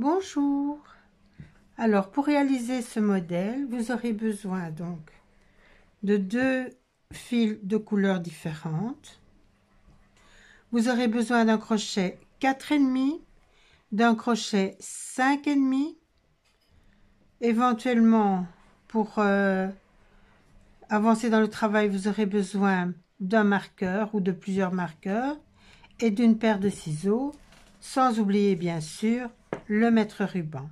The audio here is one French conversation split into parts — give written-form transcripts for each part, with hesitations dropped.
Bonjour. Alors pour réaliser ce modèle, vous aurez besoin donc de deux fils de couleurs différentes. Vous aurez besoin d'un crochet 4,5, d'un crochet 5,5. Éventuellement, pour avancer dans le travail, vous aurez besoin d'un marqueur ou de plusieurs marqueurs et d'une paire de ciseaux, sans oublier bien sûr le mètre-ruban.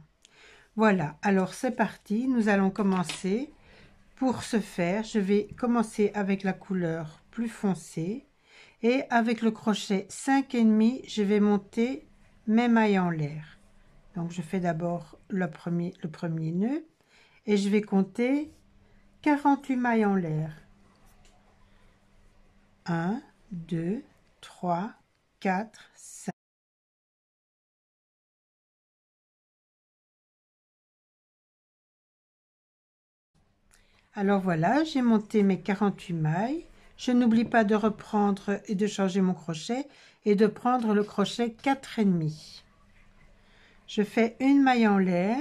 Voilà, alors c'est parti, nous allons commencer. Pour ce faire, je vais commencer avec la couleur plus foncée et avec le crochet 5,5, je vais monter mes mailles en l'air. Donc je fais d'abord le premier nœud et je vais compter 48 mailles en l'air. 1, 2, 3, 4, 5. Alors voilà, j'ai monté mes 48 mailles. Je n'oublie pas de reprendre et de changer mon crochet et de prendre le crochet 4,5. Je fais une maille en l'air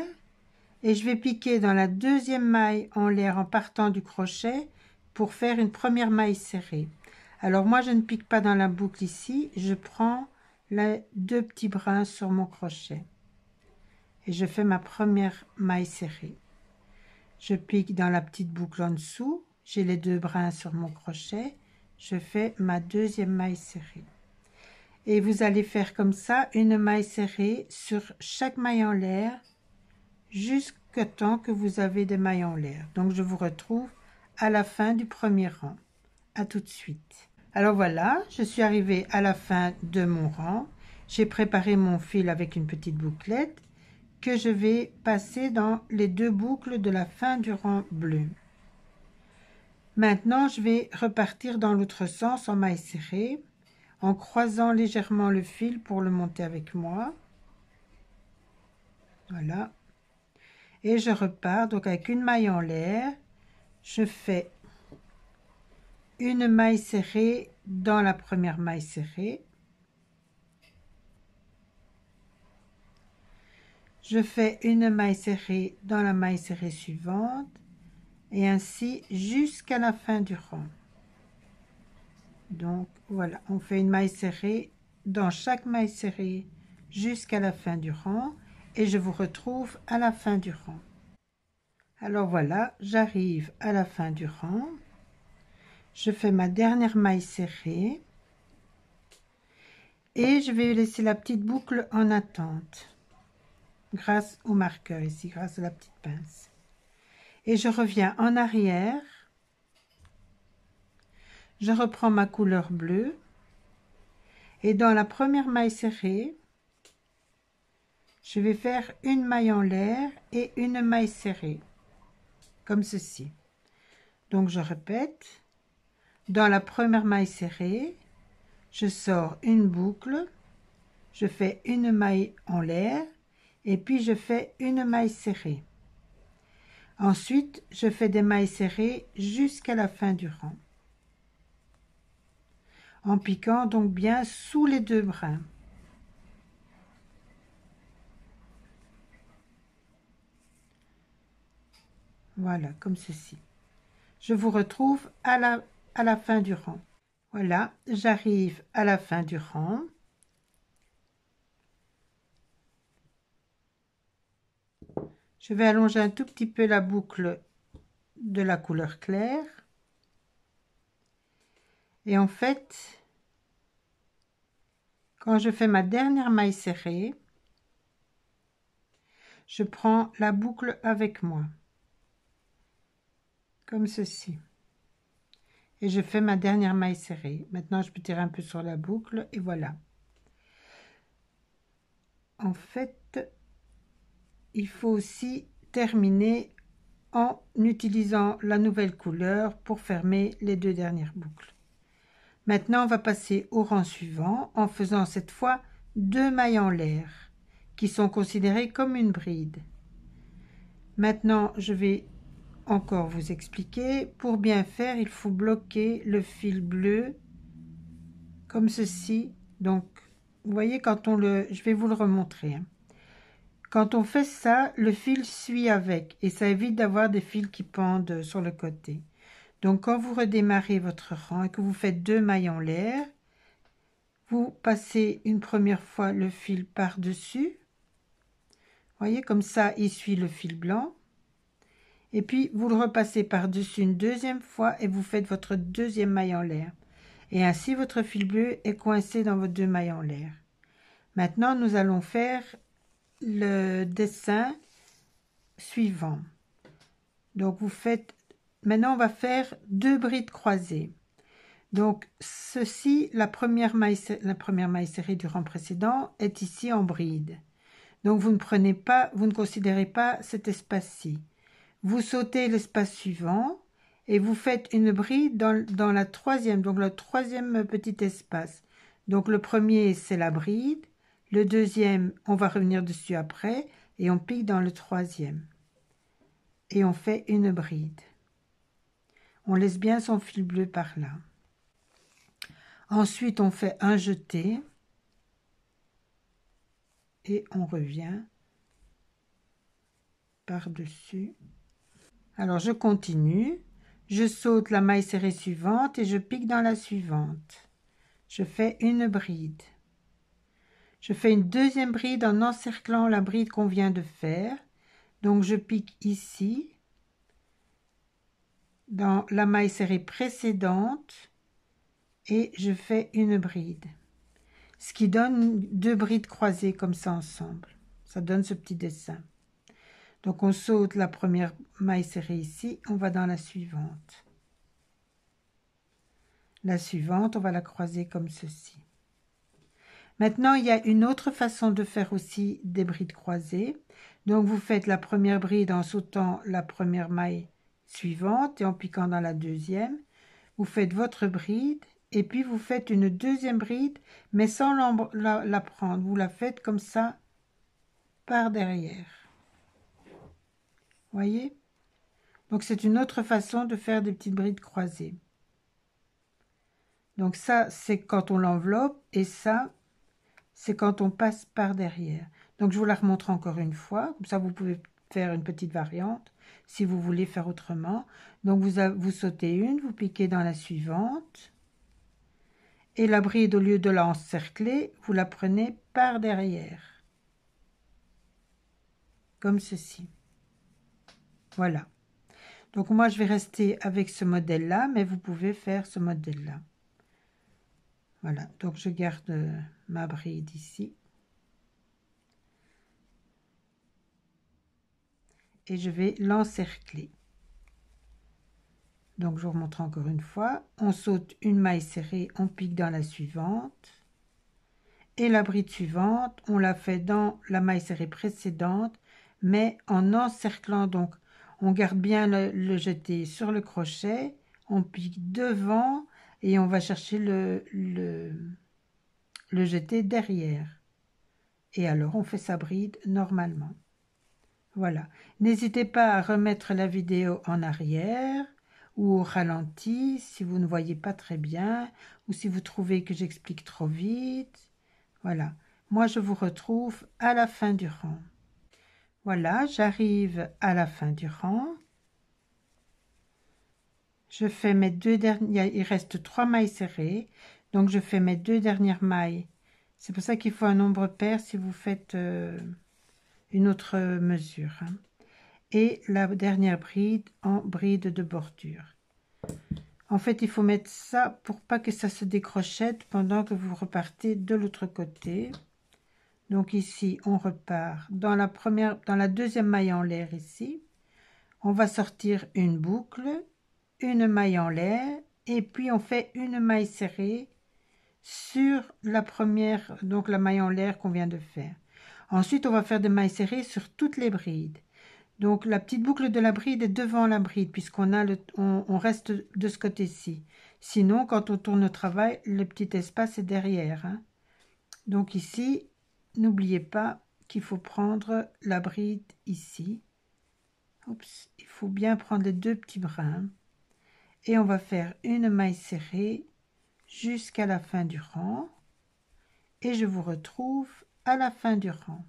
et je vais piquer dans la deuxième maille en l'air en partant du crochet pour faire une première maille serrée. Alors moi je ne pique pas dans la boucle ici, je prends les deux petits brins sur mon crochet et je fais ma première maille serrée. Je pique dans la petite boucle en dessous, j'ai les deux brins sur mon crochet, je fais ma deuxième maille serrée. Et vous allez faire comme ça une maille serrée sur chaque maille en l'air jusqu'à temps que vous avez des mailles en l'air. Donc je vous retrouve à la fin du premier rang. À tout de suite. Alors voilà, je suis arrivée à la fin de mon rang. J'ai préparé mon fil avec une petite bouclette que je vais passer dans les deux boucles de la fin du rang bleu. Maintenant, je vais repartir dans l'autre sens en maille serrée, en croisant légèrement le fil pour le monter avec moi. Voilà. Et je repars donc avec une maille en l'air. Je fais une maille serrée dans la première maille serrée. Je fais une maille serrée dans la maille serrée suivante et ainsi jusqu'à la fin du rang. Donc voilà, on fait une maille serrée dans chaque maille serrée jusqu'à la fin du rang et je vous retrouve à la fin du rang. Alors voilà, j'arrive à la fin du rang. Je fais ma dernière maille serrée et je vais laisser la petite boucle en attente grâce au marqueur ici, grâce à la petite pince. Et je reviens en arrière, je reprends ma couleur bleue et dans la première maille serrée, je vais faire une maille en l'air et une maille serrée, comme ceci. Donc je répète, dans la première maille serrée, je sors une boucle, je fais une maille en l'air et puis je fais une maille serrée. Ensuite, je fais des mailles serrées jusqu'à la fin du rang, en piquant donc bien sous les deux brins. Voilà, comme ceci. Je vous retrouve à la fin du rang. Voilà, j'arrive à la fin du rang. Je vais allonger un tout petit peu la boucle de la couleur claire. Et en fait, quand je fais ma dernière maille serrée, je prends la boucle avec moi, comme ceci. Et je fais ma dernière maille serrée. Maintenant, je peux tirer un peu sur la boucle et voilà. En fait, il faut aussi terminer en utilisant la nouvelle couleur pour fermer les deux dernières boucles. Maintenant, on va passer au rang suivant en faisant cette fois deux mailles en l'air qui sont considérées comme une bride. Maintenant, je vais encore vous expliquer. Pour bien faire, il faut bloquer le fil bleu comme ceci. Donc, vous voyez, quand on le... Je vais vous le remontrer. Quand on fait ça, le fil suit avec et ça évite d'avoir des fils qui pendent sur le côté. Donc quand vous redémarrez votre rang et que vous faites 2 mailles en l'air, vous passez une première fois le fil par-dessus. Voyez, comme ça, il suit le fil blanc. Et puis, vous le repassez par-dessus une deuxième fois et vous faites votre deuxième maille en l'air. Et ainsi, votre fil bleu est coincé dans vos 2 mailles en l'air. Maintenant, nous allons faire le dessin suivant. Donc, vous faites... Maintenant, on va faire 2 brides croisées. Donc, ceci, la première maille serrée du rang précédent est ici en bride. Donc, vous ne considérez pas cet espace-ci. Vous sautez l'espace suivant et vous faites une bride dans la troisième, donc le troisième petit espace. Donc, le premier, c'est la bride. Le deuxième, on va revenir dessus après et on pique dans le troisième. Et on fait une bride. On laisse bien son fil bleu par là. Ensuite, on fait un jeté et on revient par-dessus. Alors, je continue. Je saute la maille serrée suivante et je pique dans la suivante. Je fais une bride. Je fais une deuxième bride en encerclant la bride qu'on vient de faire. Donc, je pique ici, dans la maille serrée précédente, et je fais une bride. Ce qui donne 2 brides croisées comme ça ensemble. Ça donne ce petit dessin. Donc, on saute la première maille serrée ici, on va dans la suivante. La suivante, on va la croiser comme ceci. Maintenant, il y a une autre façon de faire aussi des brides croisées. Donc, vous faites la première bride en sautant la première maille suivante et en piquant dans la deuxième. Vous faites votre bride et puis vous faites une deuxième bride, mais sans la prendre. Vous la faites comme ça par derrière. Voyez? Donc, c'est une autre façon de faire des petites brides croisées. Donc, ça, c'est quand on l'enveloppe et ça, c'est quand on passe par derrière. Donc, je vous la remontre encore une fois. Comme ça, vous pouvez faire une petite variante si vous voulez faire autrement. Donc, vous sautez une, vous piquez dans la suivante. Et la bride, au lieu de l'encercler, vous la prenez par derrière. Comme ceci. Voilà. Donc, moi, je vais rester avec ce modèle-là, mais vous pouvez faire ce modèle-là. Voilà. Donc, je garde ma bride ici. Et je vais l'encercler. Donc, je vous remontre encore une fois. On saute une maille serrée, on pique dans la suivante. Et la bride suivante, on la fait dans la maille serrée précédente, mais en encerclant. Donc, on garde bien le jeté sur le crochet, on pique devant et on va chercher le jeté derrière. Et alors, on fait sa bride normalement. Voilà. N'hésitez pas à remettre la vidéo en arrière ou au ralenti si vous ne voyez pas très bien ou si vous trouvez que j'explique trop vite. Voilà. Moi, je vous retrouve à la fin du rang. Voilà, j'arrive à la fin du rang. Je fais mes 2 dernières... Il reste 3 mailles serrées. Donc, je fais mes 2 dernières mailles. C'est pour ça qu'il faut un nombre pair si vous faites une autre mesure. Hein. Et la dernière bride en bride de bordure. En fait, il faut mettre ça pour pas que ça se décrochette pendant que vous repartez de l'autre côté. Donc ici, on repart dans la deuxième maille en l'air ici. On va sortir une boucle, une maille en l'air et puis on fait une maille serrée sur la première, donc la maille en l'air qu'on vient de faire. Ensuite, on va faire des mailles serrées sur toutes les brides. Donc, la petite boucle de la bride est devant la bride, puisqu'on a on reste de ce côté-ci. Sinon, quand on tourne le travail, le petit espace est derrière. Hein. Donc, ici, n'oubliez pas qu'il faut prendre la bride ici. Oups, il faut bien prendre les 2 petits brins. Et on va faire une maille serrée jusqu'à la fin du rang. Et je vous retrouve à la fin du rang.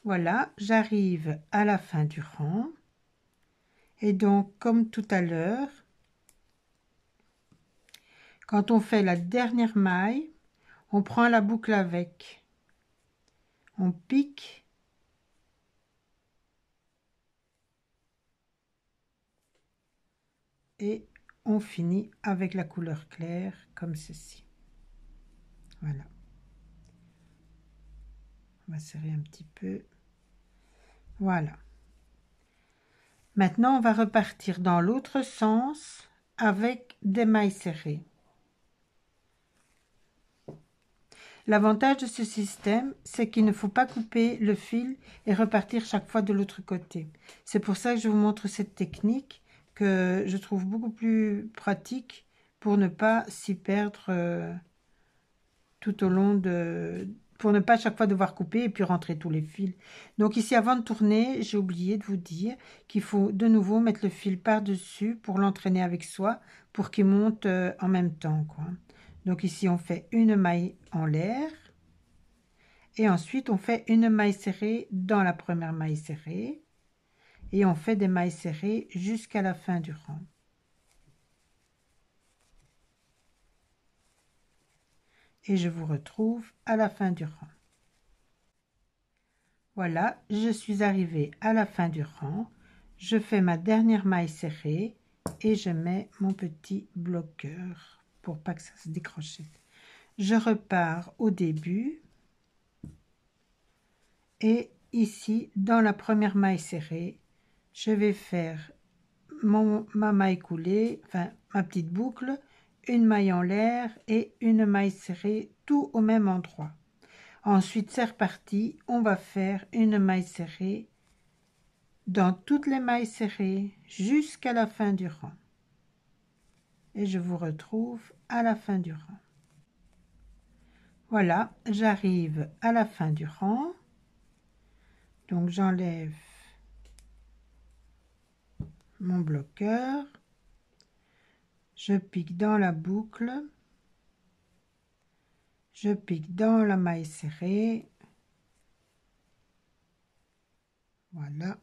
Voilà, j'arrive à la fin du rang. Et donc, comme tout à l'heure, quand on fait la dernière maille, on prend la boucle avec. On pique. Et on finit avec la couleur claire, comme ceci. Voilà. On va serrer un petit peu. Voilà. Maintenant, on va repartir dans l'autre sens avec des mailles serrées. L'avantage de ce système, c'est qu'il ne faut pas couper le fil et repartir chaque fois de l'autre côté. C'est pour ça que je vous montre cette technique que je trouve beaucoup plus pratique pour ne pas s'y perdre tout au long de... pour ne pas chaque fois devoir couper et puis rentrer tous les fils. Donc ici, avant de tourner, j'ai oublié de vous dire qu'il faut de nouveau mettre le fil par-dessus pour l'entraîner avec soi, pour qu'il monte en même temps, quoi. Donc ici, on fait une maille en l'air. Et ensuite, on fait une maille serrée dans la première maille serrée. Et on fait des mailles serrées jusqu'à la fin du rang. Et je vous retrouve à la fin du rang. Voilà, je suis arrivée à la fin du rang. Je fais ma dernière maille serrée et je mets mon petit bloqueur pour pas que ça se décrochette. Je repars au début et ici, dans la première maille serrée, je vais faire ma maille coulée, enfin ma petite boucle, une maille en l'air et une maille serrée, tout au même endroit. Ensuite, c'est reparti, on va faire une maille serrée dans toutes les mailles serrées jusqu'à la fin du rang. Et je vous retrouve à la fin du rang. Voilà, j'arrive à la fin du rang. Donc j'enlève mon bloqueur. Je pique dans la boucle. Je pique dans la maille serrée. Voilà.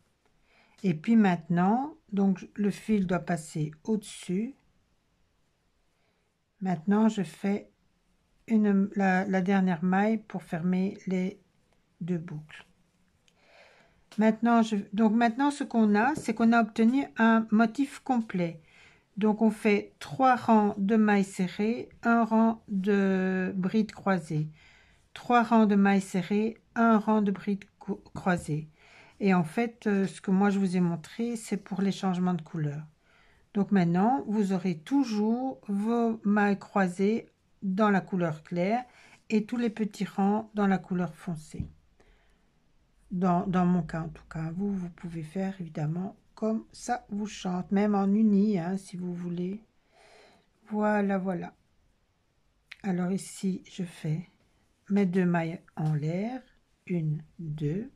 Et puis maintenant, donc le fil doit passer au-dessus. Maintenant, je fais la dernière maille pour fermer les deux boucles. Maintenant, maintenant, ce qu'on a, c'est qu'on a obtenu un motif complet. Donc, on fait 3 rangs de mailles serrées, un rang de brides croisées, 3 rangs de mailles serrées, un rang de brides croisées. Et en fait, ce que moi je vous ai montré, c'est pour les changements de couleur. Donc maintenant, vous aurez toujours vos mailles croisées dans la couleur claire et tous les petits rangs dans la couleur foncée. Dans mon cas, en tout cas, vous pouvez faire évidemment comme ça vous chante, même en uni, hein, si vous voulez. Voilà, voilà. Alors ici, je fais mes 2 mailles en l'air, 1, 2.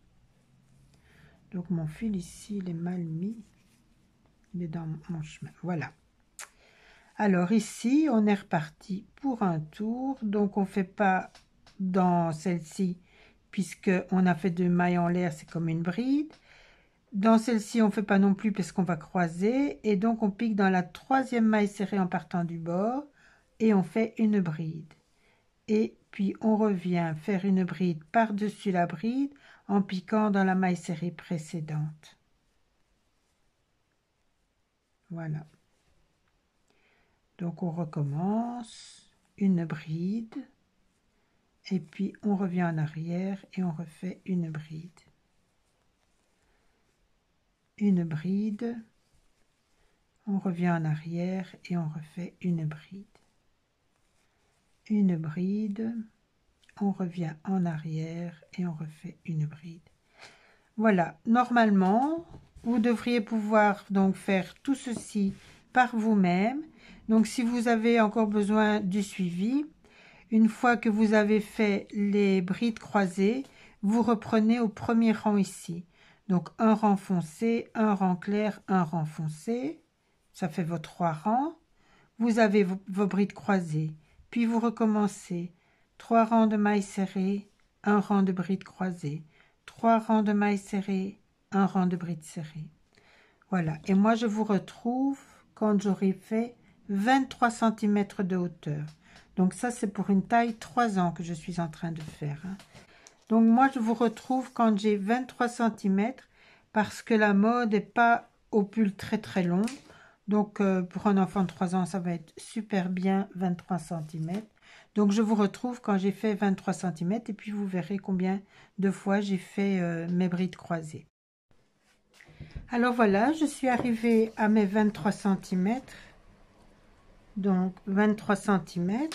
Donc mon fil ici, il est mal mis, il est dans mon chemin. Voilà. Alors ici, on est reparti pour un tour. Donc on fait pas dans celle-ci, puisque on a fait 2 mailles en l'air, c'est comme une bride. Dans celle-ci, on fait pas non plus parce qu'on va croiser. Et donc on pique dans la 3e maille serrée en partant du bord et on fait une bride. Et puis on revient faire une bride par-dessus la bride en piquant dans la maille serrée précédente. Voilà. Donc on recommence une bride et puis on revient en arrière et on refait une bride. Une bride, on revient en arrière et on refait une bride. Une bride, on revient en arrière et on refait une bride. Voilà, normalement, vous devriez pouvoir donc faire tout ceci par vous-même. Donc si vous avez encore besoin du suivi, une fois que vous avez fait les brides croisées, vous reprenez au premier rang ici. Donc un rang foncé, un rang clair, un rang foncé. Ça fait vos 3 rangs. Vous avez vos brides croisées. Puis vous recommencez. 3 rangs de mailles serrées, un rang de brides croisées. 3 rangs de mailles serrées, un rang de brides serrées. Voilà, et moi je vous retrouve quand j'aurai fait 23 cm de hauteur. Donc ça c'est pour une taille 3 ans que je suis en train de faire. Hein. Donc moi je vous retrouve quand j'ai 23 cm parce que la mode n'est pas au pull très très long. Donc pour un enfant de 3 ans ça va être super bien 23 cm. Donc je vous retrouve quand j'ai fait 23 cm et puis vous verrez combien de fois j'ai fait mes brides croisées. Alors voilà, je suis arrivée à mes 23 cm. Donc 23 cm.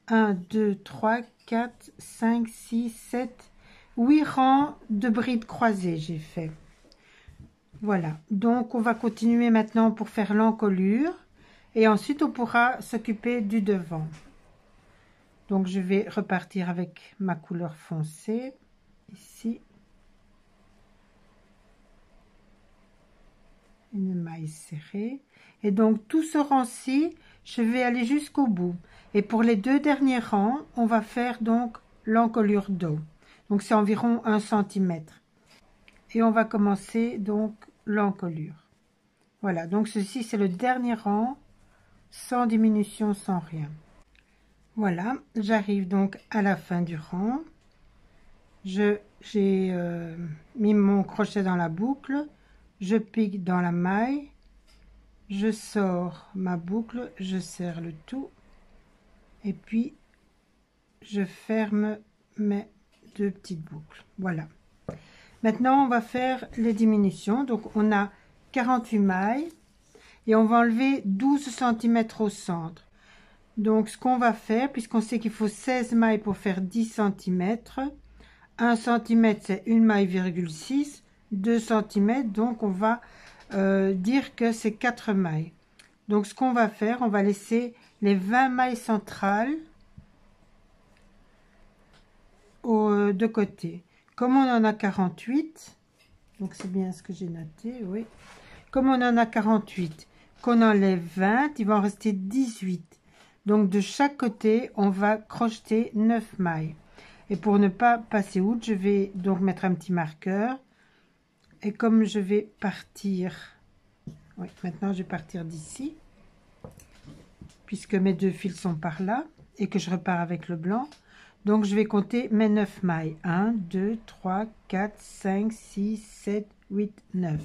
1, 2, 3, 4, 5, 6, 7, 8 rangs de brides croisées j'ai fait. Voilà, donc on va continuer maintenant pour faire l'encolure et ensuite on pourra s'occuper du devant. Donc je vais repartir avec ma couleur foncée ici. Une maille serrée. Et donc tout ce rang-ci, je vais aller jusqu'au bout. Et pour les 2 derniers rangs, on va faire donc l'encolure dos. Donc c'est environ 1 cm. Et on va commencer donc l'encolure. Voilà, donc ceci c'est le dernier rang, sans diminution, sans rien. Voilà, j'arrive donc à la fin du rang. J'ai mis mon crochet dans la boucle, je pique dans la maille, je sors ma boucle, je serre le tout et puis je ferme mes 2 petites boucles. Voilà. Maintenant on va faire les diminutions. Donc on a 48 mailles et on va enlever 12 cm au centre. Donc ce qu'on va faire, puisqu'on sait qu'il faut 16 mailles pour faire 10 cm, 1 cm c'est une maille, 6, 2 cm, donc on va dire que c'est 4 mailles. Donc ce qu'on va faire, on va laisser les 20 mailles centrales de côté. Comme on en a 48, donc c'est bien ce que j'ai noté, oui. Comme on en a 48, qu'on enlève 20, il va en rester 18. Donc de chaque côté, on va crocheter 9 mailles. Et pour ne pas passer outre, je vais donc mettre un petit marqueur. Et comme je vais partir, oui, maintenant je vais partir d'ici, puisque mes 2 fils sont par là, et que je repars avec le blanc. Donc je vais compter mes 9 mailles. 1, 2, 3, 4, 5, 6, 7, 8, 9.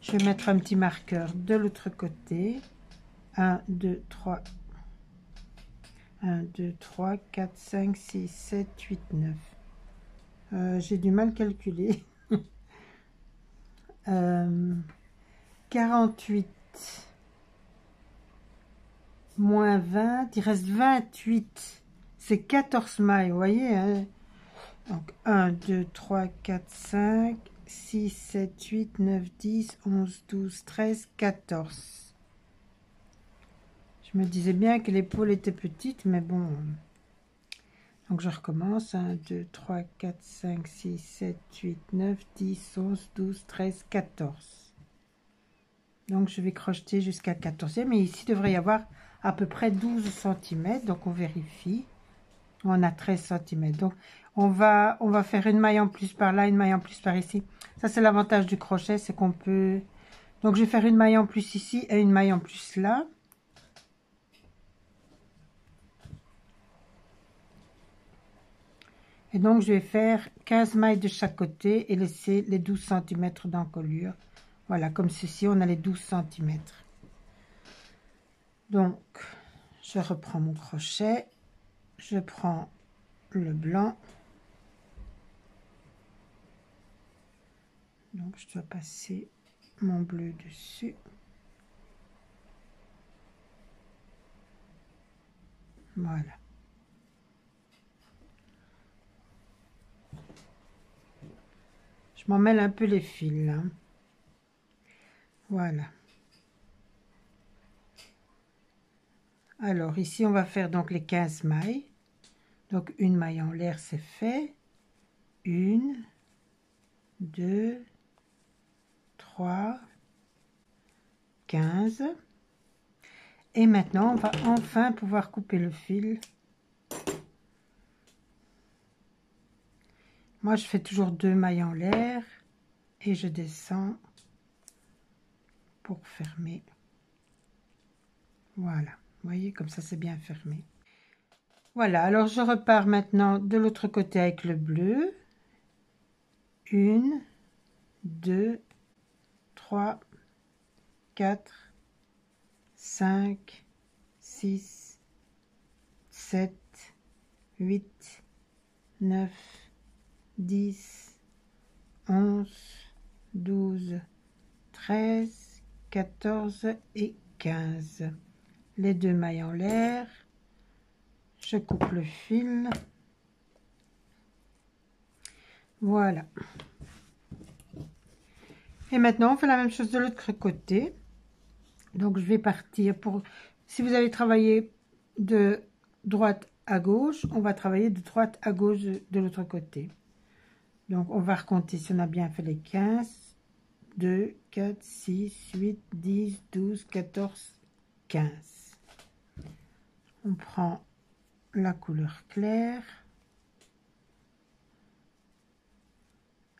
Je vais mettre un petit marqueur de l'autre côté. 1, 2, 3, 1, 2, 3, 4, 5, 6, 7, 8, 9. J'ai du mal à calculer. 48 moins 20, il reste 28. C'est 14 mailles, vous voyez. Hein? Donc 1, 2, 3, 4, 5, 6, 7, 8, 9, 10, 11, 12, 13, 14. Je me disais bien que l'épaule était petite, mais bon... Donc je recommence, 1, 2, 3, 4, 5, 6, 7, 8, 9, 10, 11, 12, 13, 14. Donc je vais crocheter jusqu'à 14e, mais ici il devrait y avoir à peu près 12 cm, donc on vérifie. On a 13 cm, donc on va faire une maille en plus par là, une maille en plus par ici. Ça c'est l'avantage du crochet, c'est qu'on peut... Donc je vais faire une maille en plus ici et une maille en plus là. Et donc je vais faire 15 mailles de chaque côté et laisser les 12 cm d'encolure. Voilà, comme ceci, on a les 12 cm. Donc, je reprends mon crochet, je prends le blanc. Donc, je dois passer mon bleu dessus. Voilà. Je m'en mêle un peu les fils, là. Voilà. Alors, ici, on va faire donc les 15 mailles. Donc, une maille en l'air, c'est fait. 1, 2, 3, 15. Et maintenant, on va enfin pouvoir couper le fil. Moi, je fais toujours 2 mailles en l'air et je descends pour fermer. Voilà, vous voyez, comme ça, c'est bien fermé. Voilà, alors je repars maintenant de l'autre côté avec le bleu. 1, 2, 3, 4, 5, 6, 7, 8, 9, 10, 11, 12, 13, 14 et 15. Les 2 mailles en l'air. Je coupe le fil. Voilà. Et maintenant, on fait la même chose de l'autre côté. Donc, je vais partir pour... Si vous avez travaillé de droite à gauche, on va travailler de droite à gauche de l'autre côté. Donc, on va recompter si on a bien fait les 15, 2, 4, 6, 8, 10, 12, 14, 15. On prend la couleur claire.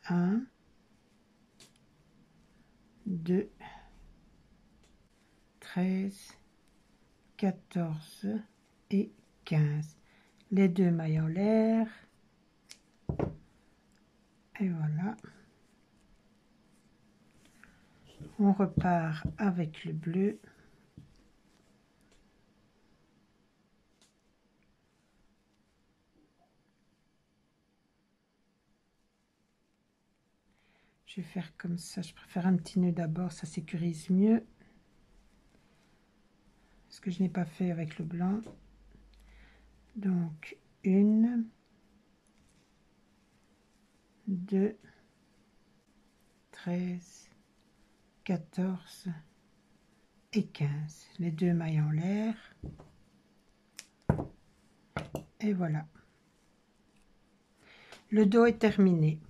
1, 2, 13, 14 et 15. Les 2 mailles en l'air. Et voilà. On repart avec le bleu. Je vais faire comme ça. Je préfère un petit nœud d'abord, ça sécurise mieux. Ce que je n'ai pas fait avec le blanc. Donc, 1, 2, 13, 14 et 15. Les 2 mailles en l'air. Et voilà. Le dos est terminé.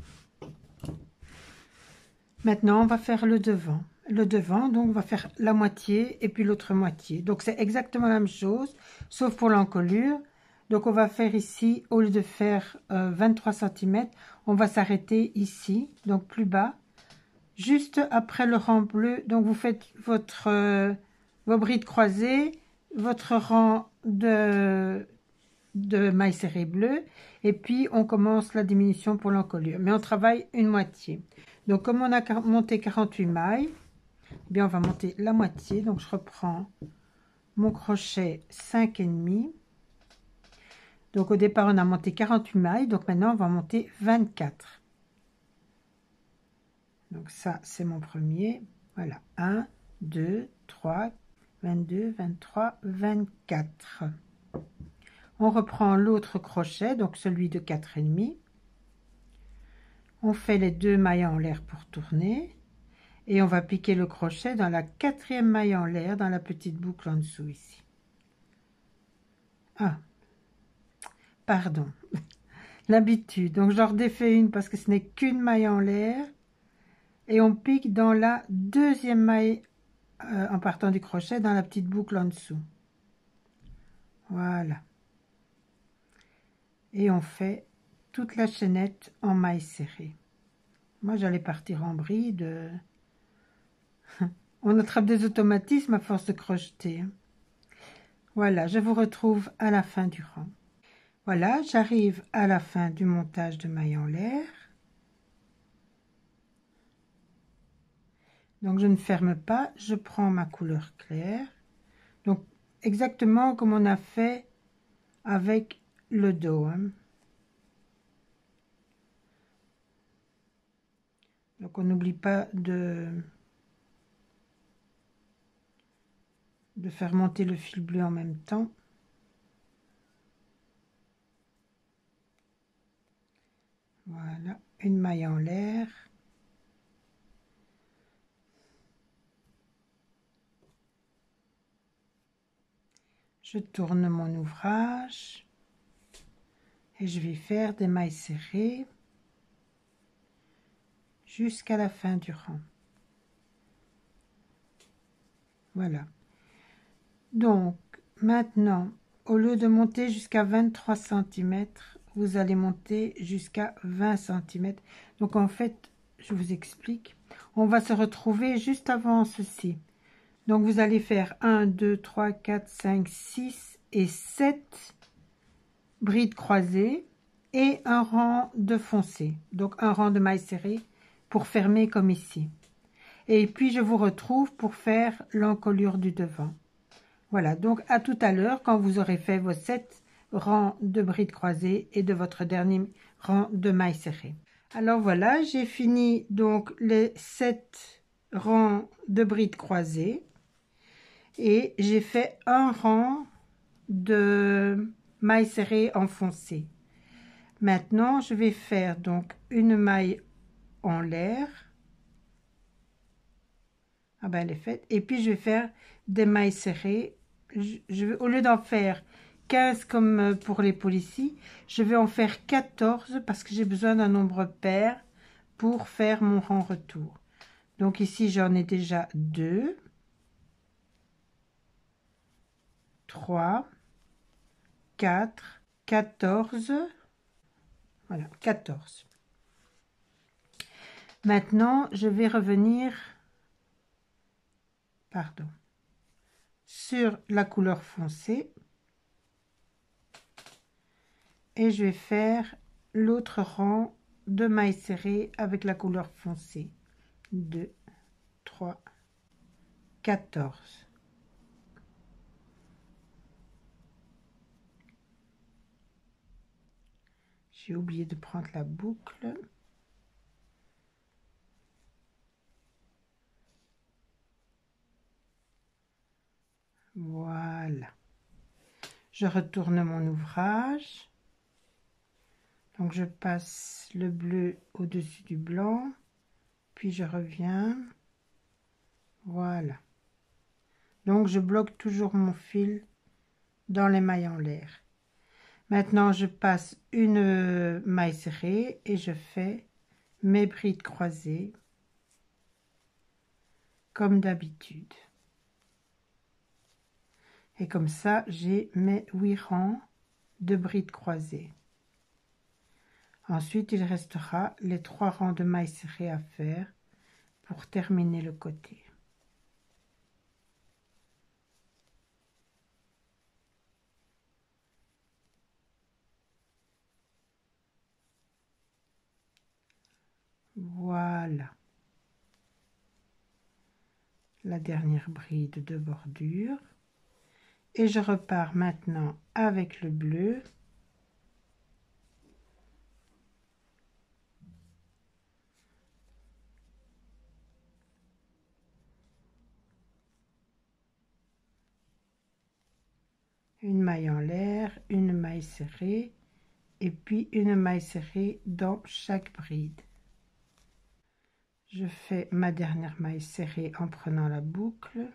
Maintenant, on va faire le devant. Le devant, donc on va faire la moitié et puis l'autre moitié. Donc c'est exactement la même chose, sauf pour l'encolure. Donc on va faire ici, au lieu de faire 23 cm, on va s'arrêter ici, donc plus bas, juste après le rang bleu. Donc vous faites votre vos brides croisées, votre rang de mailles serrées bleues, et puis on commence la diminution pour l'encolure. Mais on travaille une moitié. Donc comme on a monté 48 mailles, eh bien on va monter la moitié. Donc je reprends mon crochet 5,5. Donc au départ on a monté 48 mailles, donc maintenant on va monter 24. Donc ça c'est mon premier. Voilà, 1, 2, 3, 22, 23, 24. On reprend l'autre crochet, donc celui de 4,5. On fait les 2 mailles en l'air pour tourner. Et on va piquer le crochet dans la 4e maille en l'air, dans la petite boucle en dessous ici. Ah, pardon, l'habitude. Donc j'en redéfais une parce que ce n'est qu'une maille en l'air. Et on pique dans la 2e maille en partant du crochet, dans la petite boucle en dessous. Voilà. Et on fait toute la chaînette en maille serrée. Moi j'allais partir en bride. On attrape des automatismes à force de crocheter. Voilà, je vous retrouve à la fin du rang. Voilà, j'arrive à la fin du montage de mailles en l'air. Donc je ne ferme pas, je prends ma couleur claire. Donc exactement comme on a fait avec le dos. Hein. Donc on n'oublie pas de faire monter le fil bleu en même temps. Voilà, une maille en l'air. Je tourne mon ouvrage et je vais faire des mailles serrées jusqu'à la fin du rang. Voilà. Donc maintenant, au lieu de monter jusqu'à 23 cm, vous allez monter jusqu'à 20 cm. Donc en fait, je vous explique, on va se retrouver juste avant ceci. Donc vous allez faire 1, 2, 3, 4, 5, 6 et 7 brides croisées et un rang de foncé, donc un rang de mailles serrées pour fermer comme ici. Et puis je vous retrouve pour faire l'encolure du devant. Voilà, donc à tout à l'heure quand vous aurez fait vos 7 rangs de brides croisées et de votre dernier rang de mailles serrées. Alors voilà, j'ai fini donc les 7 rangs de brides croisées et j'ai fait un rang de mailles serrées enfoncées. Maintenant, je vais faire donc une maille en l'air. Ah ben elle est faite. Et puis je vais faire des mailles serrées. Au lieu d'en faire 15 comme pour les policiers, je vais en faire 14 parce que j'ai besoin d'un nombre pair pour faire mon rang retour. Donc ici j'en ai déjà 2, 3, 4, 14. Voilà, 14. Maintenant, je vais revenir, pardon, sur la couleur foncée et je vais faire l'autre rang de mailles serrées avec la couleur foncée. 2, 3, 14. J'ai oublié de prendre la boucle. Voilà. Je retourne mon ouvrage. Donc je passe le bleu au-dessus du blanc, puis je reviens. Voilà. Donc je bloque toujours mon fil dans les mailles en l'air. Maintenant je passe une maille serrée et je fais mes brides croisées comme d'habitude. Et comme ça j'ai mes 8 rangs de brides croisées. Ensuite il restera les 3 rangs de mailles serrées à faire pour terminer le côté. Voilà. La dernière bride de bordure. Et je repars maintenant avec le bleu. Une maille en l'air, une maille serrée et puis une maille serrée dans chaque bride. Je fais ma dernière maille serrée en prenant la boucle.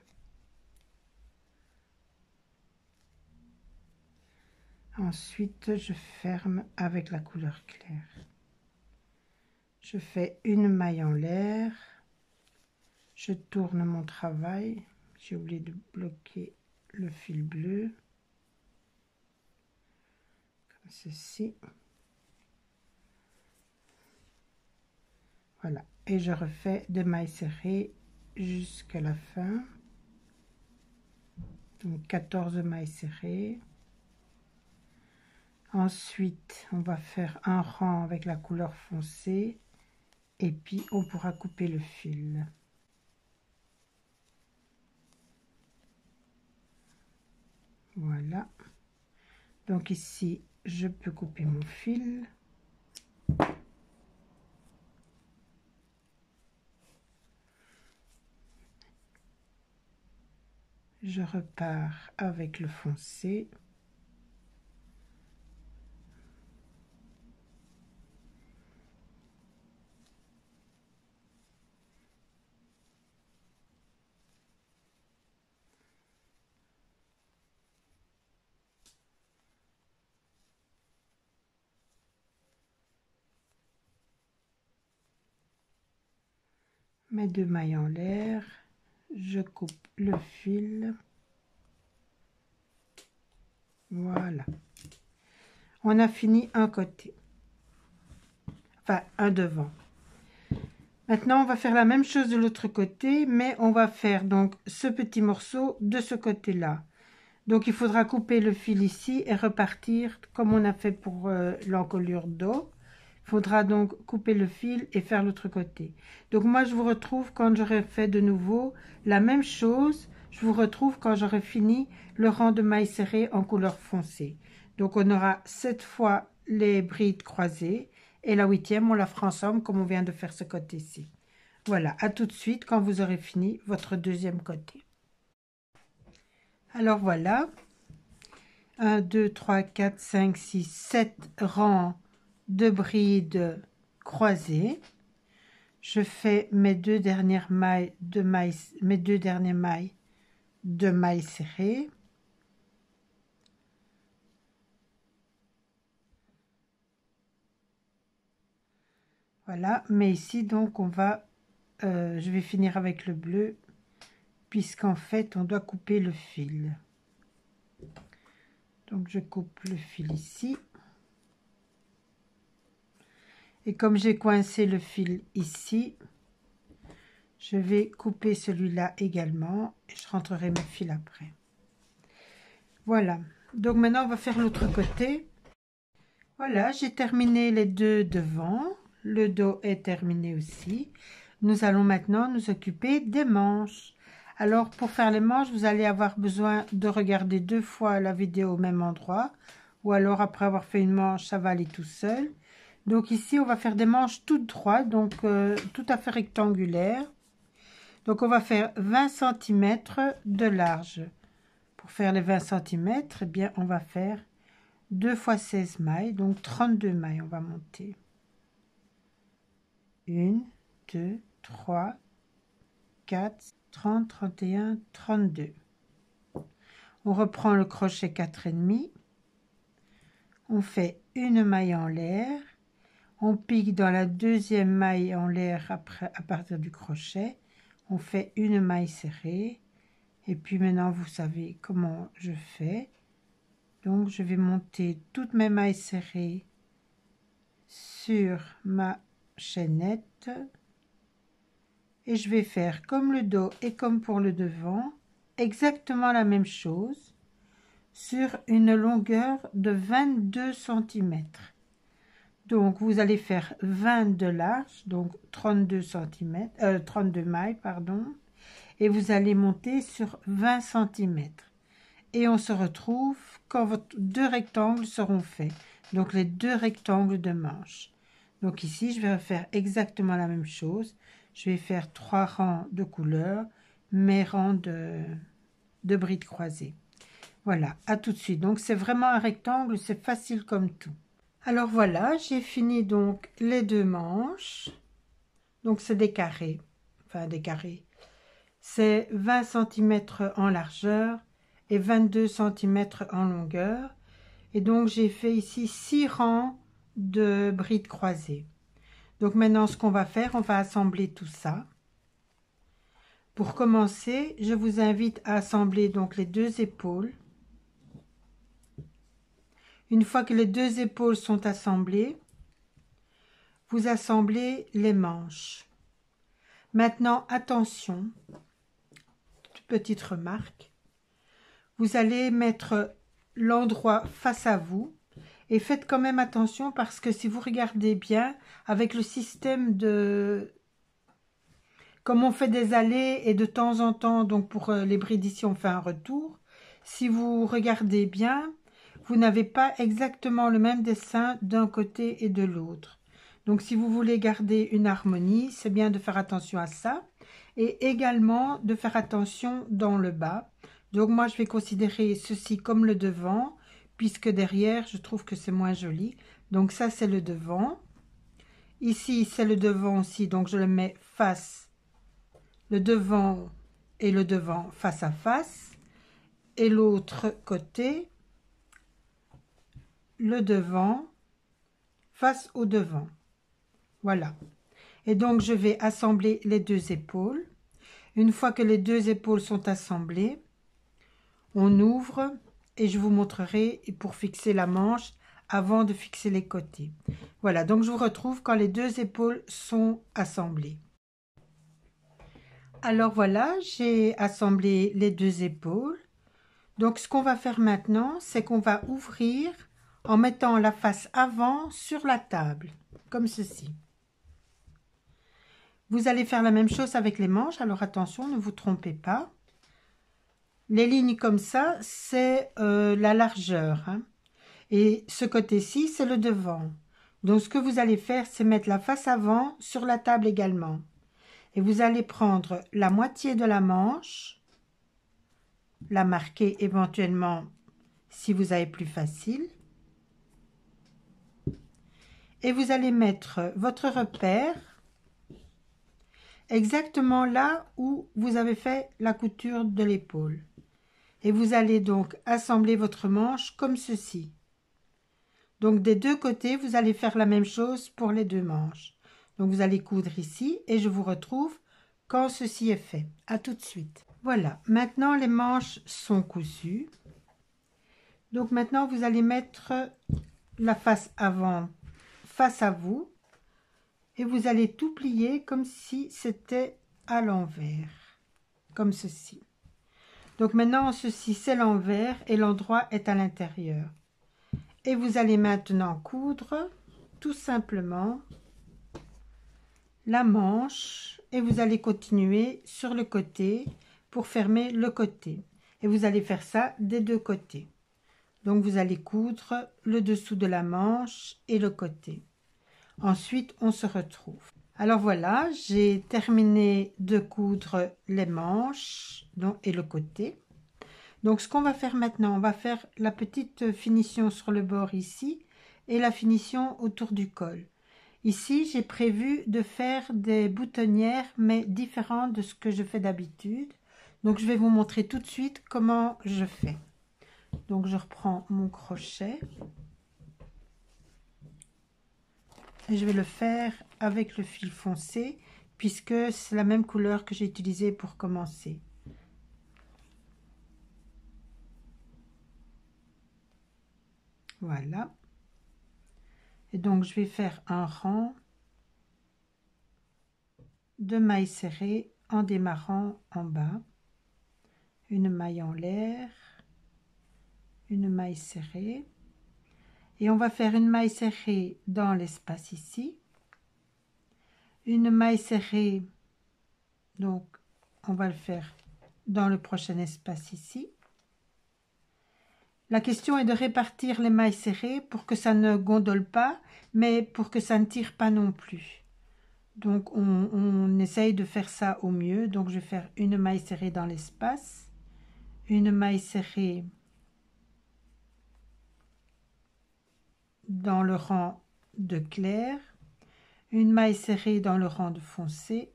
Ensuite, je ferme avec la couleur claire. Je fais une maille en l'air. Je tourne mon travail. J'ai oublié de bloquer le fil bleu. Comme ceci. Voilà. Et je refais des mailles serrées jusqu'à la fin. Donc 14 mailles serrées. Ensuite, on va faire un rang avec la couleur foncée et puis on pourra couper le fil. Voilà. Donc ici, je peux couper mon fil. Je repars avec le foncé. Mes 2 mailles en l'air, je coupe le fil. Voilà. On a fini un côté, enfin un devant. Maintenant, on va faire la même chose de l'autre côté, mais on va faire donc ce petit morceau de ce côté-là. Donc, il faudra couper le fil ici et repartir comme on a fait pour l'encolure dos. Il faudra donc couper le fil et faire l'autre côté. Donc, moi, je vous retrouve quand j'aurai fait de nouveau la même chose. Je vous retrouve quand j'aurai fini le rang de mailles serrées en couleur foncée. Donc, on aura 7 fois les brides croisées. Et la 8e, on la fera ensemble comme on vient de faire ce côté-ci. Voilà, à tout de suite quand vous aurez fini votre deuxième côté. Alors voilà, 1, 2, 3, 4, 5, 6, 7 rangs de brides croisées. Je fais mes deux dernières mailles de mailles, serrées. Voilà, mais ici donc on va, je vais finir avec le bleu, puisqu'en fait on doit couper le fil. Donc je coupe le fil ici. Et comme j'ai coincé le fil ici, je vais couper celui-là également et je rentrerai mes fils après. Voilà, donc maintenant on va faire l'autre côté. Voilà, j'ai terminé les deux devant, le dos est terminé aussi. Nous allons maintenant nous occuper des manches. Alors pour faire les manches, vous allez avoir besoin de regarder 2 fois la vidéo au même endroit, ou alors après avoir fait une manche, ça va aller tout seul. Donc ici, on va faire des manches toutes droites, donc tout à fait rectangulaires. Donc on va faire 20 cm de large. Pour faire les 20 cm, eh bien, on va faire 2 fois 16 mailles, donc 32 mailles, on va monter. 1, 2, 3, 4, 30, 31, 32. On reprend le crochet 4,5. On fait une maille en l'air. On pique dans la deuxième maille en l'air après, à partir du crochet. On fait une maille serrée. Et puis maintenant, vous savez comment je fais. Donc, je vais monter toutes mes mailles serrées sur ma chaînette. Et je vais faire comme le dos et comme pour le devant, exactement la même chose sur une longueur de 22 cm. Donc, vous allez faire 20 de large, donc 32 mailles, pardon, et vous allez monter sur 20 cm. Et on se retrouve quand vos deux rectangles seront faits. Donc, les deux rectangles de manches. Donc, ici, je vais refaire exactement la même chose. Je vais faire 3 rangs de couleurs, mes rangs de brides croisées. Voilà, à tout de suite. Donc, c'est vraiment un rectangle, c'est facile comme tout. Alors voilà, j'ai fini donc les deux manches. Donc c'est des carrés, enfin des carrés. C'est 20 cm en largeur et 22 cm en longueur. Et donc j'ai fait ici 6 rangs de brides croisées. Donc maintenant ce qu'on va faire, on va assembler tout ça. Pour commencer, je vous invite à assembler donc les deux épaules. Une fois que les deux épaules sont assemblées, vous assemblez les manches. Maintenant, attention, petite remarque, vous allez mettre l'endroit face à vous et faites quand même attention parce que si vous regardez bien, avec le système de... Comme on fait des allées et de temps en temps, donc pour les brides ici on fait un retour, si vous regardez bien, vous n'avez pas exactement le même dessin d'un côté et de l'autre. Donc si vous voulez garder une harmonie, c'est bien de faire attention à ça. Et également de faire attention dans le bas. Donc moi je vais considérer ceci comme le devant, puisque derrière je trouve que c'est moins joli. Donc ça c'est le devant. Ici c'est le devant aussi, donc je le mets face. Le devant et le devant face à face. Et l'autre côté, le devant face au devant. Voilà. Et donc je vais assembler les deux épaules. Une fois que les deux épaules sont assemblées, on ouvre et je vous montrerai pour fixer la manche avant de fixer les côtés. Voilà, donc je vous retrouve quand les deux épaules sont assemblées. Alors voilà, j'ai assemblé les deux épaules. Donc ce qu'on va faire maintenant, c'est qu'on va ouvrir en mettant la face avant sur la table, comme ceci. Vous allez faire la même chose avec les manches, alors attention, ne vous trompez pas. Les lignes comme ça, c'est la largeur, hein. Et ce côté-ci, c'est le devant. Donc ce que vous allez faire, c'est mettre la face avant sur la table également. Et vous allez prendre la moitié de la manche, la marquer éventuellement si vous avez plus facile. Et vous allez mettre votre repère exactement là où vous avez fait la couture de l'épaule. Et vous allez donc assembler votre manche comme ceci. Donc des deux côtés, vous allez faire la même chose pour les deux manches. Donc vous allez coudre ici et je vous retrouve quand ceci est fait. À tout de suite. Voilà, maintenant les manches sont cousues. Donc maintenant vous allez mettre la face avant face à vous et vous allez tout plier comme si c'était à l'envers, comme ceci. Donc maintenant ceci c'est l'envers et l'endroit est à l'intérieur. Et vous allez maintenant coudre tout simplement la manche et vous allez continuer sur le côté pour fermer le côté. Et vous allez faire ça des deux côtés. Donc vous allez coudre le dessous de la manche et le côté. Ensuite, on se retrouve. Alors voilà, j'ai terminé de coudre les manches et le côté. Donc ce qu'on va faire maintenant, on va faire la petite finition sur le bord ici et la finition autour du col. Ici, j'ai prévu de faire des boutonnières mais différentes de ce que je fais d'habitude. Donc je vais vous montrer tout de suite comment je fais. Donc je reprends mon crochet et je vais le faire avec le fil foncé puisque c'est la même couleur que j'ai utilisée pour commencer. Voilà. Et donc je vais faire un rang de mailles serrées en démarrant en bas, une maille en l'air, une maille serrée. Et on va faire une maille serrée dans l'espace ici, une maille serrée, donc on va le faire dans le prochain espace ici. La question est de répartir les mailles serrées pour que ça ne gondole pas, mais pour que ça ne tire pas non plus. Donc on essaye de faire ça au mieux. Donc je vais faire une maille serrée dans l'espace, une maille serrée dans le rang de clair, une maille serrée dans le rang de foncé,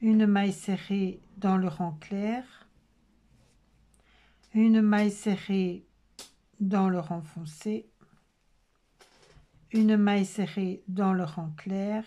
une maille serrée dans le rang clair, une maille serrée dans le rang foncé, une maille serrée dans le rang clair,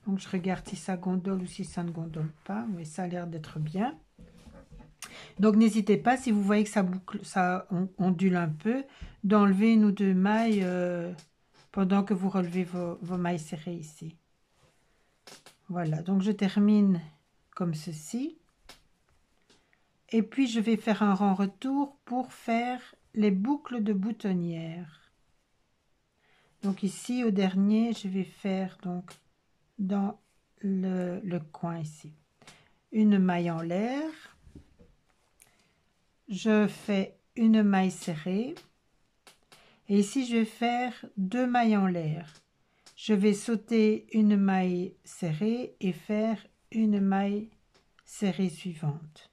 donc je regarde si ça gondole ou si ça ne gondole pas. Oui, ça a l'air d'être bien. Donc n'hésitez pas, si vous voyez que ça boucle, ça ondule un peu, d'enlever une ou deux mailles pendant que vous relevez vos mailles serrées ici. Voilà, donc je termine comme ceci. Et puis je vais faire un rang retour pour faire les boucles de boutonnière. Donc ici au dernier, je vais faire donc dans le coin ici une maille en l'air, je fais une maille serrée et ici je vais faire deux mailles en l'air. Je vais sauter une maille serrée et faire une maille serrée suivante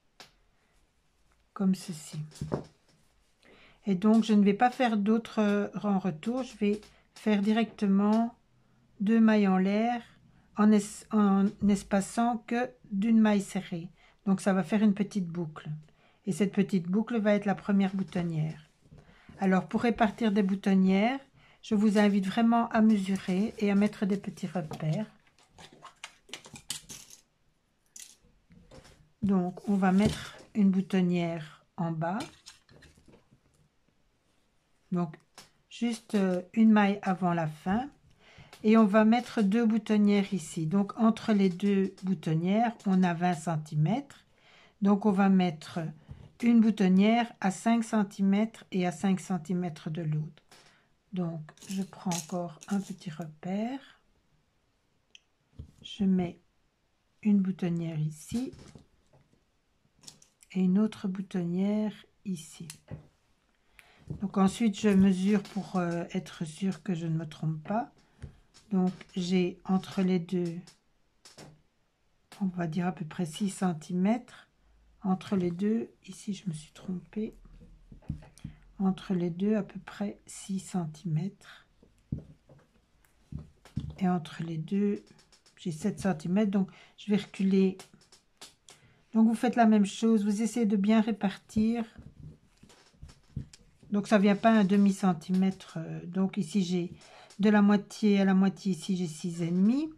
comme ceci. Et donc je ne vais pas faire d'autres rangs retour, je vais faire directement deux mailles en l'air en espaçant que d'une maille serrée. Donc ça va faire une petite boucle. Et cette petite boucle va être la première boutonnière. Alors pour répartir des boutonnières, je vous invite vraiment à mesurer et à mettre des petits repères. Donc on va mettre une boutonnière en bas. Donc juste une maille avant la fin. Et on va mettre 2 boutonnières ici. Donc entre les 2 boutonnières, on a 20 cm. Donc on va mettre une boutonnière à 5 cm et à 5 cm de l'autre. Donc je prends encore un petit repère. Je mets une boutonnière ici et une autre boutonnière ici. Donc ensuite je mesure pour être sûr que je ne me trompe pas. Donc j'ai entre les deux, on va dire à peu près 6 cm. Entre les deux, ici je me suis trompée, entre les deux à peu près 6 cm. Et entre les deux, j'ai 7 cm, donc je vais reculer. Donc vous faites la même chose, vous essayez de bien répartir. Donc ça vient pas un demi centimètre. Donc ici j'ai de la moitié à la moitié, ici j'ai 6,5.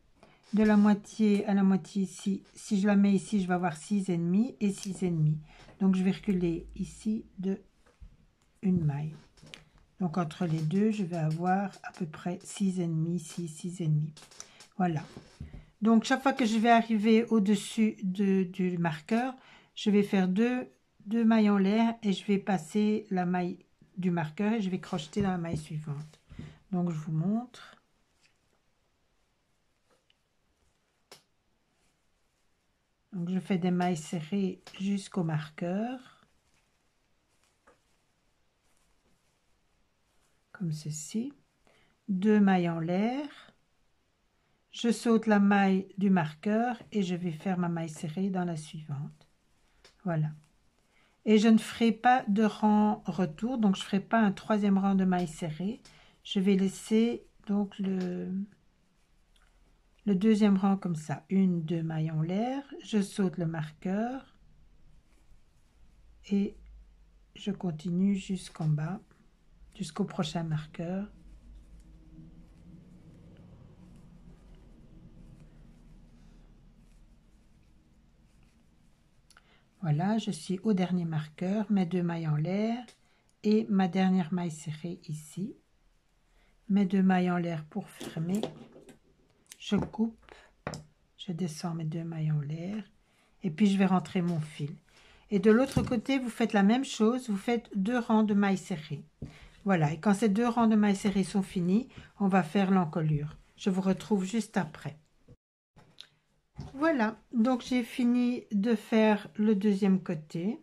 De la moitié à la moitié ici, si je la mets ici, je vais avoir 6,5 et 6,5. Donc je vais reculer ici de une maille. Donc entre les deux, je vais avoir à peu près 6,5, 6,5. Voilà. Donc chaque fois que je vais arriver au-dessus du marqueur, je vais faire deux mailles en l'air et je vais passer la maille du marqueur et je vais crocheter dans la maille suivante. Donc je vous montre. Donc je fais des mailles serrées jusqu'au marqueur. Comme ceci. 2 mailles en l'air. Je saute la maille du marqueur et je vais faire ma maille serrée dans la suivante. Voilà. Et je ne ferai pas de rang retour, donc je ne ferai pas un troisième rang de mailles serrées. Je vais laisser donc le deuxième rang comme ça. 1, 2 mailles en l'air. Je saute le marqueur et je continue jusqu'en bas, jusqu'au prochain marqueur. Voilà, je suis au dernier marqueur, mes 2 mailles en l'air et ma dernière maille serrée ici. Mes 2 mailles en l'air pour fermer. Je coupe, je descends mes 2 mailles en l'air et puis je vais rentrer mon fil. Et de l'autre côté, vous faites la même chose, vous faites 2 rangs de mailles serrées. Voilà, et quand ces 2 rangs de mailles serrées sont finis, on va faire l'encolure. Je vous retrouve juste après. Voilà, donc j'ai fini de faire le deuxième côté.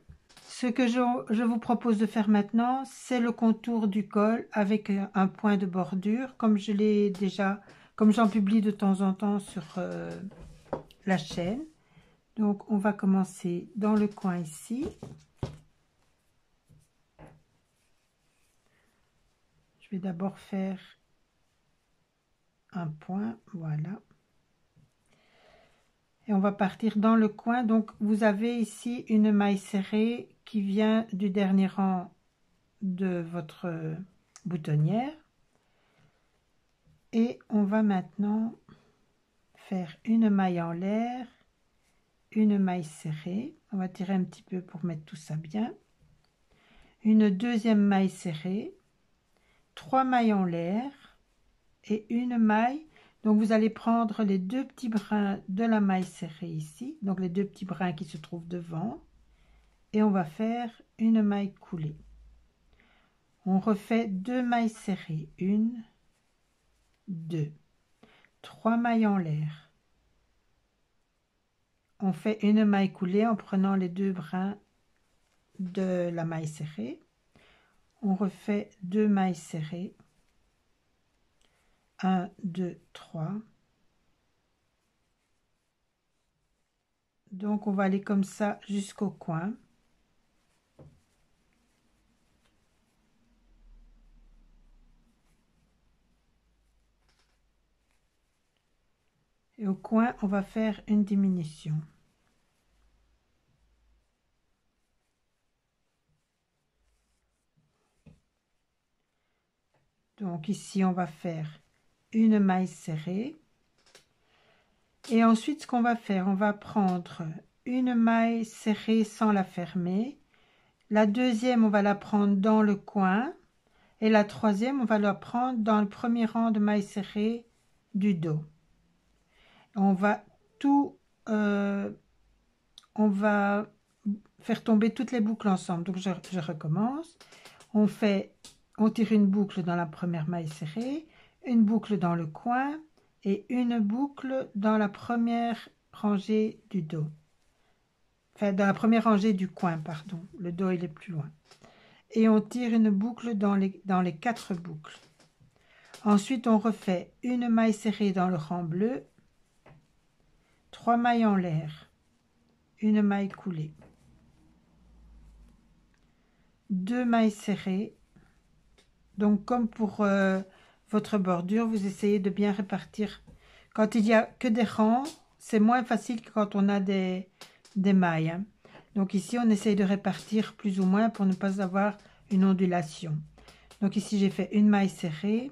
Ce que je vous propose de faire maintenant, c'est le contour du col avec un point de bordure, comme je l'ai déjà, comme j'en publie de temps en temps sur la chaîne. Donc on va commencer dans le coin ici. Je vais d'abord faire un point, voilà. Et on va partir dans le coin. Donc vous avez ici une maille serrée qui vient du dernier rang de votre boutonnière. Et on va maintenant faire une maille en l'air, une maille serrée. On va tirer un petit peu pour mettre tout ça bien. Une deuxième maille serrée, 3 mailles en l'air et une maille. Donc vous allez prendre les 2 petits brins de la maille serrée ici, donc les 2 petits brins qui se trouvent devant, et on va faire une maille coulée. On refait 2 mailles serrées, 1, 2, 3 mailles en l'air. On fait une maille coulée en prenant les 2 brins de la maille serrée. On refait 2 mailles serrées, 1, 2, 3. Donc on va aller comme ça jusqu'au coin. Et au coin, on va faire une diminution. Donc ici on va faire une maille serrée et ensuite ce qu'on va faire, on va prendre une maille serrée sans la fermer, la deuxième on va la prendre dans le coin et la troisième on va la prendre dans le premier rang de mailles serrées du dos. On va tout on va faire tomber toutes les boucles ensemble. Donc je recommence. On tire une boucle dans la première maille serrée, une boucle dans le coin et une boucle dans la première rangée du dos. Enfin, dans la première rangée du coin, pardon. Le dos, il est plus loin. Et on tire une boucle dans les 4 boucles. Ensuite, on refait une maille serrée dans le rang bleu, 3 mailles en l'air, une maille coulée, 2 mailles serrées. Donc comme pour votre bordure, vous essayez de bien répartir. Quand il n'y a que des rangs, c'est moins facile que quand on a des mailles, hein. Donc ici, on essaye de répartir plus ou moins pour ne pas avoir une ondulation. Donc ici, j'ai fait une maille serrée.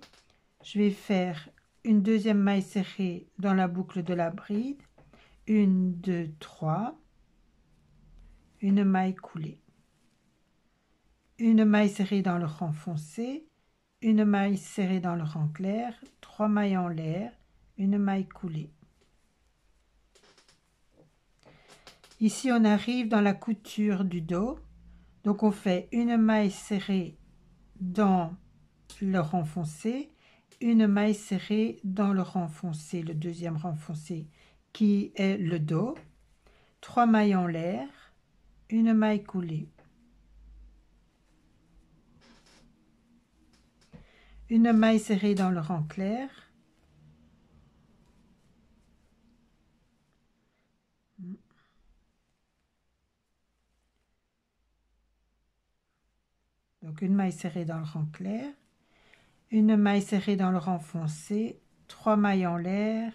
Je vais faire une deuxième maille serrée dans la boucle de la bride. 1, 2, 3. Une maille coulée. Une maille serrée dans le rang foncé. Une maille serrée dans le rang clair, 3 mailles en l'air, une maille coulée. Ici, on arrive dans la couture du dos. Donc, on fait une maille serrée dans le rang foncé, une maille serrée dans le rang foncé, le deuxième rang foncé qui est le dos, 3 mailles en l'air, une maille coulée. Une maille serrée dans le rang clair, donc une maille serrée dans le rang clair, une maille serrée dans le rang foncé, 3 mailles en l'air,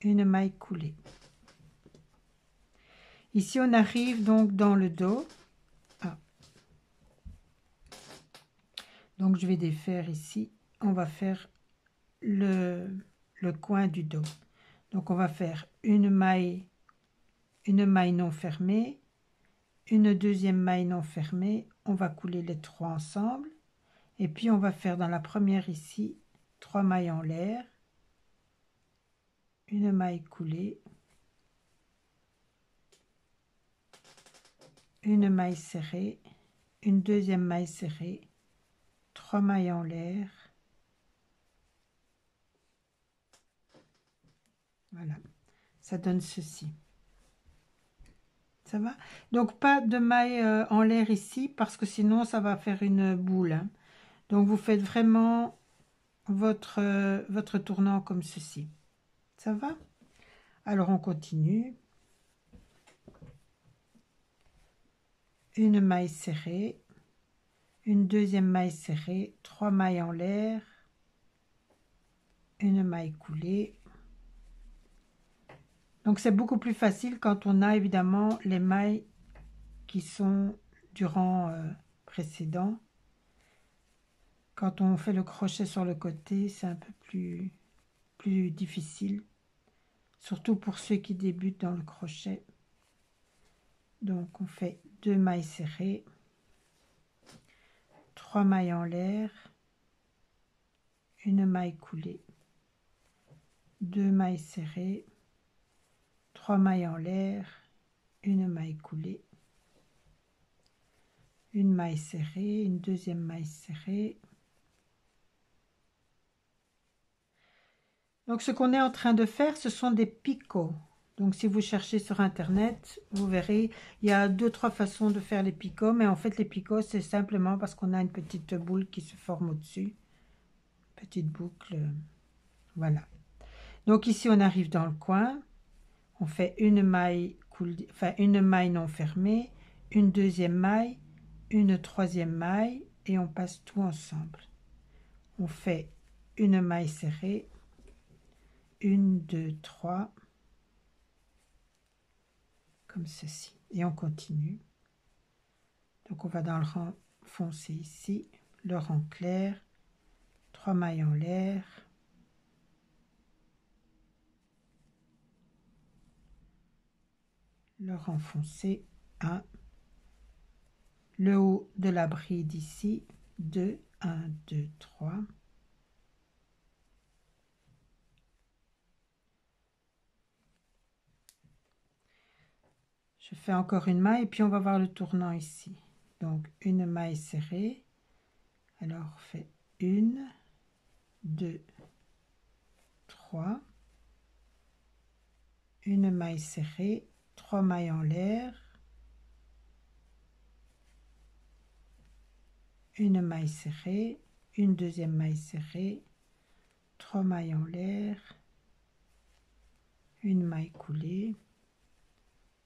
une maille coulée. Ici on arrive donc dans le dos. Donc je vais défaire ici, on va faire le coin du dos. Donc on va faire une maille non fermée, une deuxième maille non fermée, on va couler les 3 ensemble et puis on va faire dans la première ici 3 mailles en l'air, une maille coulée, une maille serrée, une deuxième maille serrée, 3 mailles en l'air. Voilà, ça donne ceci. Ça va? Donc pas de maille en l'air ici parce que sinon ça va faire une boule, hein. Donc vous faites vraiment votre tournant comme ceci. Ça va? Alors on continue. Une maille serrée, une deuxième maille serrée, 3 mailles en l'air, une maille coulée. Donc c'est beaucoup plus facile quand on a évidemment les mailles qui sont du rang précédent. Quand on fait le crochet sur le côté, c'est un peu plus difficile, surtout pour ceux qui débutent dans le crochet. Donc on fait 2 mailles serrées, 3 mailles en l'air, une maille coulée, 2 mailles serrées, 3 mailles en l'air, une maille coulée, une maille serrée, une deuxième maille serrée. Donc ce qu'on est en train de faire, ce sont des picots. Donc si vous cherchez sur internet, vous verrez, il y a 2-3 façons de faire les picots, mais en fait les picots c'est simplement parce qu'on a une petite boule qui se forme au-dessus. Petite boucle, voilà. Donc ici on arrive dans le coin, on fait une maille non fermée, une deuxième maille, une troisième maille et on passe tout ensemble. On fait une maille serrée, 1, 2, 3, comme ceci. Et on continue. Donc on va dans le rang foncé ici, le rang clair, 3 mailles en l'air, le renfoncer, 1, le haut de la bride ici, 2, 1, 2, 3, je fais encore une maille et puis on va voir le tournant ici. Donc une maille serrée, alors on fait 1, 2, 3, une maille serrée, 3 mailles en l'air, une maille serrée, une deuxième maille serrée, 3 mailles en l'air, une maille coulée,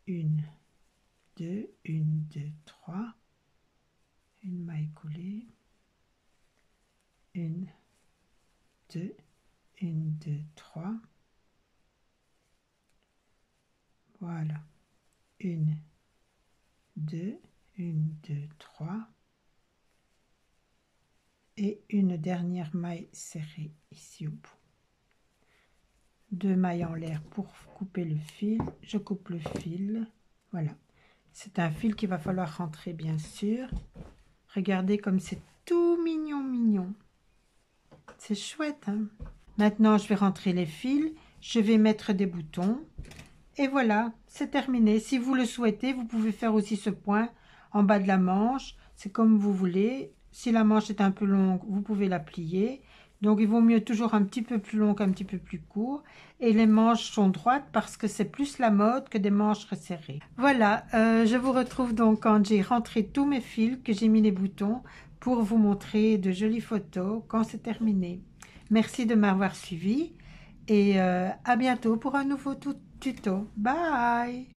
1, 2, 1, 2, 3, une maille coulée, 1, 2, 1, 2, 3, voilà, 1, 2, 1, 2, 3, et une dernière maille serrée ici au bout. 2 mailles en l'air pour couper le fil, je coupe le fil, voilà. C'est un fil qu'il va falloir rentrer bien sûr. Regardez comme c'est tout mignon mignon. C'est chouette, hein? Maintenant je vais rentrer les fils, je vais mettre des boutons et voilà, c'est terminé. Si vous le souhaitez, vous pouvez faire aussi ce point en bas de la manche, c'est comme vous voulez. Si la manche est un peu longue, vous pouvez la plier. Donc il vaut mieux toujours un petit peu plus long qu'un petit peu plus court. Et les manches sont droites parce que c'est plus la mode que des manches resserrées. Voilà, je vous retrouve donc quand j'ai rentré tous mes fils, que j'ai mis les boutons, pour vous montrer de jolies photos quand c'est terminé. Merci de m'avoir suivi et à bientôt pour un nouveau tuto. Bye!